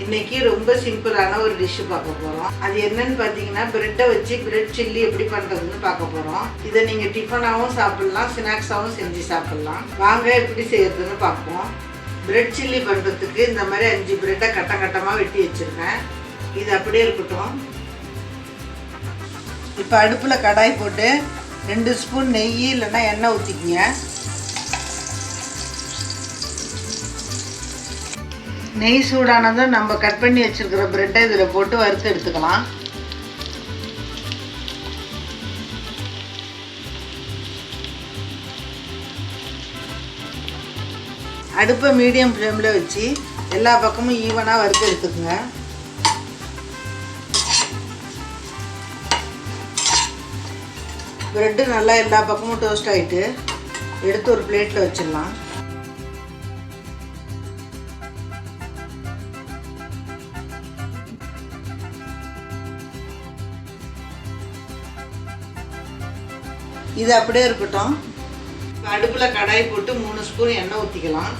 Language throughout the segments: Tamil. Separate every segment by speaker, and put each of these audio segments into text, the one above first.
Speaker 1: இன்னைக்கு ரொம்ப சிம்பிளான ஒரு டிஷ் பார்க்க போகிறோம். அது என்னன்னு பார்த்தீங்கன்னா பிரெட்டை வச்சு பிரெட் சில்லி எப்படி பண்ணுறதுன்னு பார்க்க போகிறோம். இதை நீங்கள் டிஃபனாகவும் சாப்பிட்லாம், ஸ்நாக்ஸாகவும் செஞ்சு சாப்பிட்லாம். வாங்க எப்படி செய்யறதுன்னு பார்ப்போம். பிரெட் சில்லி பண்ணுறதுக்கு இந்த மாதிரி 5 பிரெட்டை கட்டமாக வெட்டி வச்சுருக்கேன். இது அப்படியே இருக்கட்டும். இப்போ அடுப்பில் கடாய் போட்டு 2 ஸ்பூன் நெய் இல்லைன்னா எண்ணெய் ஊற்றிக்கிங்க. நெய் சூடானதும் நம்ம கட் பண்ணி வச்சுருக்கிற பிரெட்டை இதில் போட்டு வறுத்து எடுத்துக்கலாம். அடுப்பை மீடியம் ஃப்ளேமில் வச்சு எல்லா பக்கமும் ஈவனாக வறுத்து எடுத்துக்கோங்க. பிரெட்டு நல்லா எல்லா பக்கமும் டோஸ்ட் ஆகிட்டு எடுத்து ஒரு பிளேட்டில் வச்சிடலாம். இது அப்படியே இருக்கட்டும். அடுப்பில் கடாய் போட்டு 3 ஸ்பூன் எண்ணெய் ஊற்றிக்கலாம்.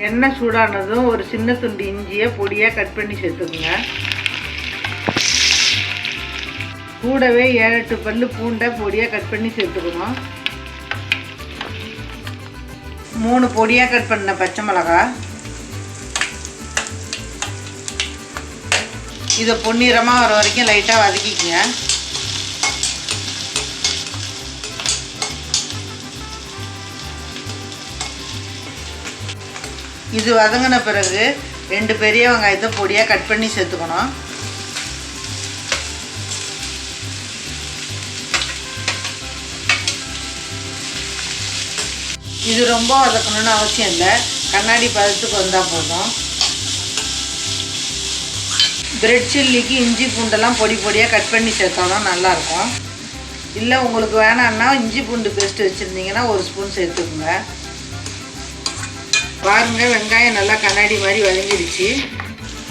Speaker 1: எண்ணெய் சூடானதும் ஒரு சின்ன துண்டு இஞ்சியை பொடியாக கட் பண்ணி சேர்த்துக்குங்க. கூடவே 7-8 பல்லு பூண்டை பொடியாக கட் பண்ணி சேர்த்துக்கணும். 3 பொடியாக கட் பண்ண பச்சை மிளகாய். இதை பொன்னிறமாக வர வரைக்கும் லைட்டாக வதக்கிக்கங்க. இது வதங்கின பிறகு 2 பெரிய வெங்காயத்தை பொடியாக கட் பண்ணி சேர்த்துக்கணும். இது ரொம்ப வதக்கணும்னு அவசியம் இல்லை, கண்ணாடி பதத்துக்கு வந்தால் போதும். பிரெட் சில்லிக்கு இஞ்சி பூண்டெல்லாம் பொடியாக கட் பண்ணி சேர்த்தோம்னா நல்லாயிருக்கும். இல்லை உங்களுக்கு வேணான்னா இஞ்சி பூண்டு பேஸ்ட் வச்சுருந்தீங்கன்னா 1 ஸ்பூன் சேர்த்துக்குங்க. பாருங்கள், வெங்காயம் நல்லா கண்ணாடி மாதிரி வதங்கிடுச்சு.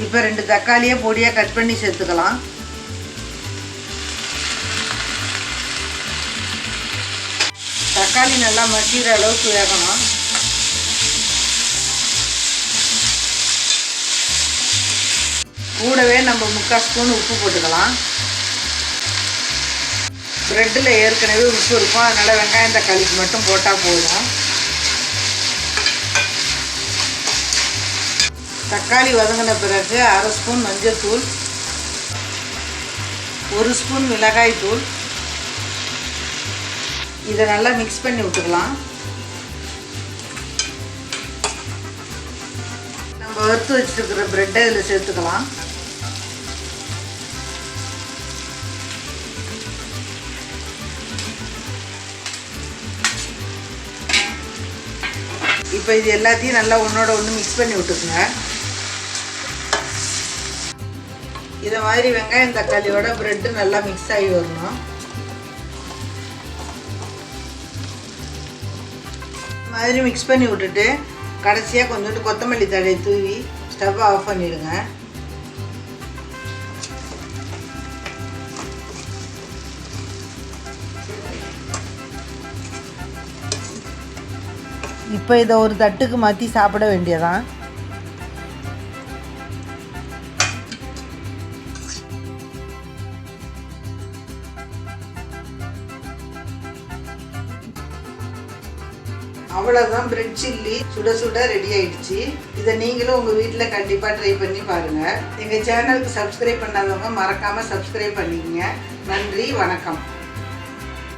Speaker 1: இப்போ 2 தக்காளியை பொடியாக கட் பண்ணி சேர்த்துக்கலாம். தக்காளி நல்லா மசிகிற அளவுக்கு வேகணும். கூடவே நம்ம 3/4 ஸ்பூன் உப்பு போட்டுக்கலாம். ப்ரெட்டில் ஏற்கனவே உப்பு இருக்கும், அதனால் வெங்காயம் தக்காளிக்கு மட்டும் போட்டால் போதும். தக்காளி வதங்கின பிறகு 1/2 ஸ்பூன் மஞ்சள் தூள், 1 ஸ்பூன் மிளகாய் தூள், இதை நல்லா மிக்ஸ் பண்ணி விட்டுக்கலாம். நம்ம வறுத்து வச்சுருக்கிற ப்ரெட்டை இதில் சேர்த்துக்கலாம். இப்போ இது எல்லாத்தையும் நல்லா ஒன்றோட ஒன்று மிக்ஸ் பண்ணி விட்டுக்குங்க. இதை மாதிரி வெங்காயம் தக்காளியோட ப்ரெட்டு நல்லா மிக்ஸ் ஆகி வரணும். இது மாதிரி மிக்ஸ் பண்ணி விட்டுட்டு கடைசியாக கொஞ்சோண்டு கொத்தமல்லி தழையை தூவி ஸ்டவ்வை ஆஃப் பண்ணிவிடுங்க. இப்போ இதை ஒரு தட்டுக்கு மாற்றி சாப்பிட வேண்டியதான். அவ்வளோதான், பிரெட் சில்லி சுட சுட ரெடி ஆயிடுச்சு. இதை நீங்களும் உங்கள் வீட்டில் கண்டிப்பாக ட்ரை பண்ணி பாருங்கள். எங்கள் சேனலுக்கு சப்ஸ்கிரைப் பண்ணாதவங்க மறக்காமல் சப்ஸ்கிரைப் பண்ணிக்கங்க. நன்றி, வணக்கம்.